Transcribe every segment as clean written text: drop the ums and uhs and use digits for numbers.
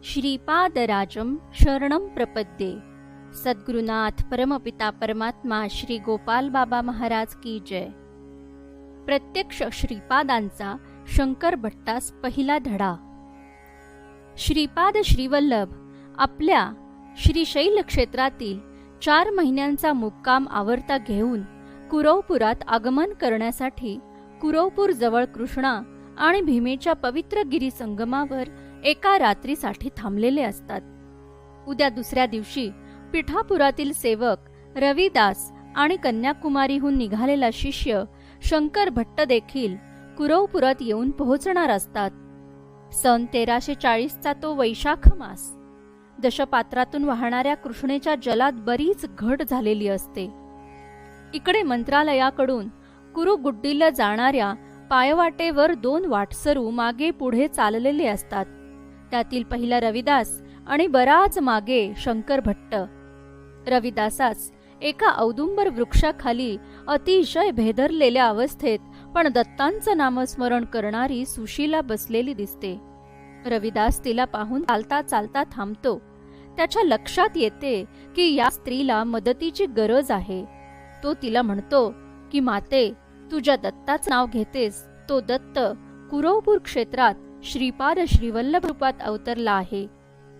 श्रीपादराजं शरणं प्रपद्ये। सद्गुरुनाथ परमपिता परमात्मा श्री गोपाल बाबा महाराज की जय। प्रत्यक्ष श्रीपादांचा शंकर भट्टास पहिला धडा। श्रीपाद श्रीवल्लभ आपल्या श्रीशैल क्षेत्रातील 4 महिन्यांचा मुक्काम आवर्ता घेऊन कुरवपुरात आगमन करण्यासाठी कुरवपूर जवळ कृष्णा आणि भीमेच्या पवित्र गिरी संगमावर एका रात्रीसाठी थांबलेले असतात। उद्या दुसऱ्या दिवशी पिठापुरातील सेवक रविदास आणि कन्याकुमारीहून निघालेला शिष्य शंकर भट्ट देखील कुरवपुरात येऊन पोहोचणार असतात। सन 1340चा तो वैशाख मास। दशपात्रातून वाहणाऱ्या कृष्णेच्या जलात बरीच घट झालेली असते। इकडे मंत्रालयाकडून कुरुगुड्डीला जाणाऱ्या पायवाटेवर 2 वाटसरू मागे पुढे चाललेले असतात। त्यातील पहिला रविदास आणि बराच मागे शंकर भट्ट। रविदासास एका औदुंबर वृक्षाखाली अतिशय भेदरलेल्या अवस्थेत पण दत्तांचं नामस्मरण करणारी सुशीला बसलेली दिसते। रविदास तिला पाहून चालता चालता थांबतो। त्याच्या लक्षात येते की या स्त्रीला मदतीची गरज आहे। तो तिला म्हणतो की माते, तुझ्या दत्ताचं नाव घेतेस तो दत्त कुरवपूर क्षेत्रात श्रीपाद श्रीवल्लभ रूपात अवतरला आहे।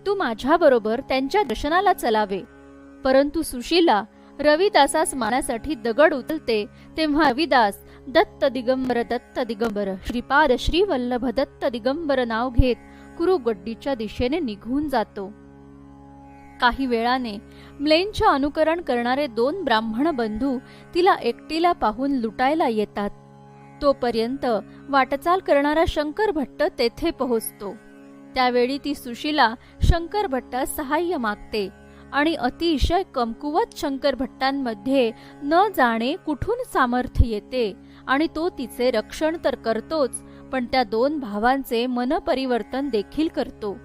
तू माझ्याबरोबर त्यांच्या दर्शनाला चलावे। परंतु सुशीला रविदासास मारण्यासाठी दगड उचलते तेव्हा रविदास दत्त दिगंबर श्रीपाद श्रीवल्लभ दत्त दिगंबर नाव घेत कुरुगड्डीच्या दिशेने निघून जातो। काही वेळाने म्लेंच्या अनुकरण करणारे 2 ब्राह्मण बंधू तिला एकटीला पाहून लुटायला येतात। तोपर्यंत वाटचाल करणारा शंकर भट्ट तेथे पोहोचतो। त्यावेळी ती सुशीला शंकर भट्टास सहाय्य मागते आणि अतिशय कमकुवत शंकर भट्टांमध्ये न जाणे कुठून सामर्थ्य येते आणि तो तिचे रक्षण तर करतोच पण त्या 2 भावांचे मनपरिवर्तन देखील करतो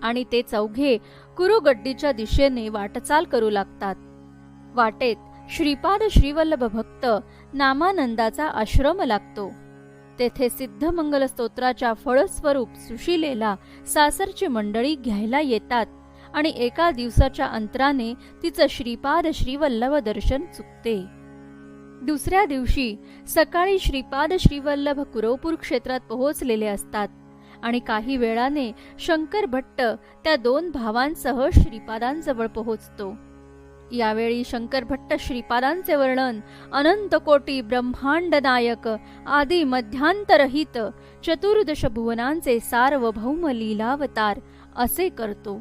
आणि ते चौघे कुरुगड्डीच्या दिशेने वाटचाल करू लागतात। वाटेत श्रीपाद श्रीवल्लभ भक्त नामानंदाचा आश्रम लागतो। तेथे सिद्धमंगल स्तोत्राच्या फळस्वरूप सुशीलेला सासरची मंडळी घ्यायला येतात आणि एका दिवसाच्या अंतराने तिचं श्रीपाद श्रीवल्लभ दर्शन चुकते। दुसऱ्या दिवशी सकाळी श्रीपाद श्रीवल्लभ कुरवपूर क्षेत्रात पोहोचलेले असतात आणि काही वेळाने शंकर भट्ट त्या 2 भावांसह श्रीपादांजवळ पोहोचतो। यावेळी शंकर भट्ट श्रीपादांचे वर्णन अनंत कोटी ब्रह्मांड नायक आदी मध्यांतरहित चतुर्दश भुवनांचे सार्वभौम लीलावतार असे करतो।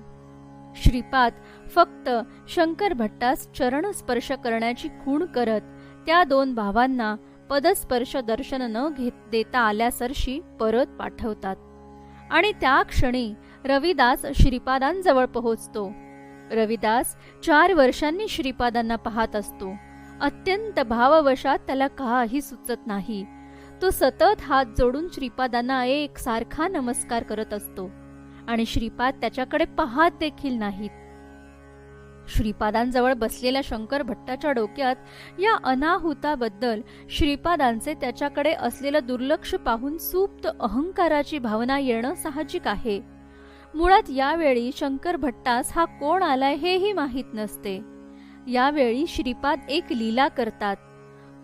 श्रीपाद फक्त शंकर भट्टास चरण स्पर्श करण्याची खूण करत त्या 2 भावांना पदस्पर्श दर्शन न देता आल्यासरशी परत पाठवतात आणि त्या क्षणी रविदास श्रीपादांजवळ पोहोचतो। रविदास 4 वर्षांनी श्रीपादांना पाहत असतो। अत्यंत भाववशात त्याला काही सुचत नाही। तो सतत हात जोडून श्रीपादांना एक सारखा नमस्कार करत असतो आणि श्रीपाद त्याच्याकडे पाहत देखील नाहीत। श्रीपादांजवळ बसलेल्या शंकर भट्टाच्या डोक्यात या अनाहुताबद्दल श्रीपादांचे त्याच्याकडे असलेलं दुर्लक्ष पाहून सुप्त अहंकाराची भावना येणं साहजिक आहे। मुळात यावेळी शंकर भट्टास हा कोण आलाय हेही माहीत नसते। यावेळी श्रीपाद एक लीला करतात।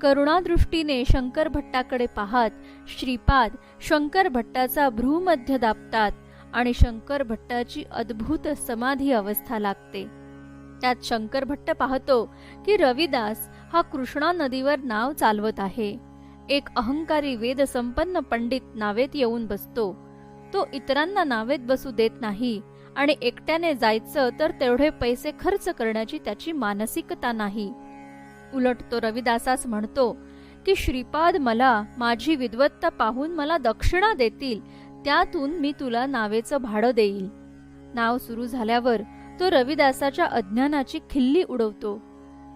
करुणादृष्टीने शंकर भट्टाकडे पाहत श्रीपाद शंकर भट्टाचा भ्रूमध्य दाबतात आणि शंकर भट्टाची अद्भुत समाधी अवस्था लागते। त्यात शंकर भट्ट पाहतो की रविदास हा कृष्णा नदीवर नाव चालवत आहे। एक अहंकारी वेद संपन्न पंडित नावेत येऊन बसतो। तो इतरांना नावेत बसू देत नाही आणि एकट्याने जायचं तर तेवढे पैसे खर्च करण्याची त्याची मानसिकता नाही। उलट तो रविदासास म्हणतो की श्रीपाद मला माझी विद्वत्ता पाहून मला दक्षिणा देतील, त्यातून मी तुला नावेचं भाडं देईल। नाव सुरू झाल्यावर तो रविदासाच्या अज्ञानाची खिल्ली उडवतो।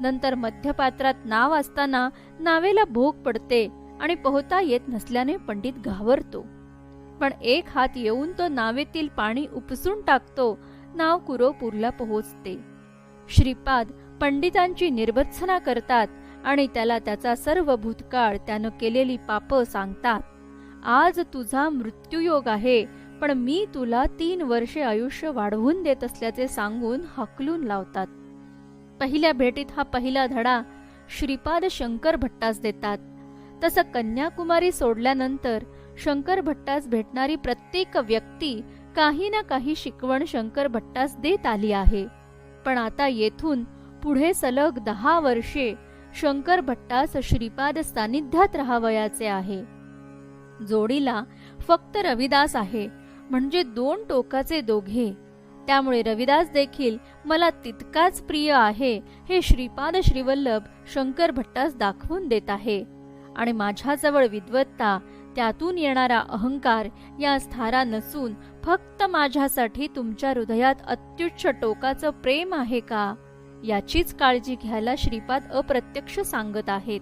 नंतर मध्यपात्रात नाव असताना नावेला भोग पडते आणि पोहता येत नसल्याने पंडित घाबरतो। पण एक हात येऊन तो नावेतील पाणी उपसून टाकतो। नाव कुरवपूरला पोहोचते। श्रीपाद पंडितांची निर्भत्सना करतात आणि त्याला त्याचा सर्व भूतकाळ त्यानं केलेली पाप सांगतात। आज तुझा मृत्यूयोग आहे, पण मी तुला 3 वर्षे आयुष्य वाढवून देत असल्याचे सांगून हकलून लावतात. पहिल्या भेटीत हा पहिला धडा श्रीपाद शंकर भट्टास देतात. तसं कन्याकुमारी सोडल्यानंतर शंकर भट्टास भेटणारी प्रत्येक व्यक्ती काही ना काही शिकवण शंकर भट्टास देत आली आहे. पण आता येथून पुढे सलग 10 वर्षे शंकर भट्टास श्रीपाद सानिध्यात राहावयाचे आहे. जोडीला फक्त रविदास आहे, म्हणजे 2 टोकाचे दोघे. त्यामुळे रविदास देखील मला तितकाच प्रिय आहे हे श्रीपाद श्रीवल्लभ शंकर भट्टास दाखवून देत आहे. आणि माझ्याजवळ विद्वत्ता, त्यातून येणारा अहंकार या स्थारा नसून फक्त माझ्यासाठी तुमच्या हृदयात अत्युच्च टोकाचं प्रेम आहे का, याचीच काळजी घ्यायला श्रीपाद अप्रत्यक्ष सांगत आहेत.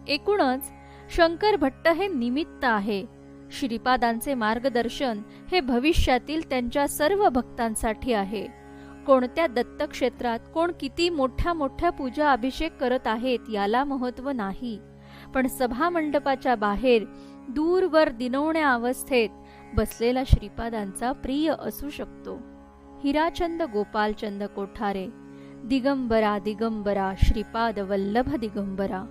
एकूणच शंकर भट्ट हे निमित्त आहे. श्रीपादांचे मार्गदर्शन हे भविष्यातील त्यांच्या सर्व भक्तांसाठी आहे. कोणत्या दत्तक्षेत्रात कोण किती मोठ्या मोठ्या पूजा अभिषेक करत आहेत याला महत्त्व नाही, पण सभा मंडपाच्या बाहेर दूरवर दिनवण्या अवस्थेत बसलेला श्रीपादांचा प्रिय असू शकतो. हिराचंद गोपालचंद कोठारे. दिगंबरा दिगंबरा श्रीपाद वल्लभ दिगंबरा.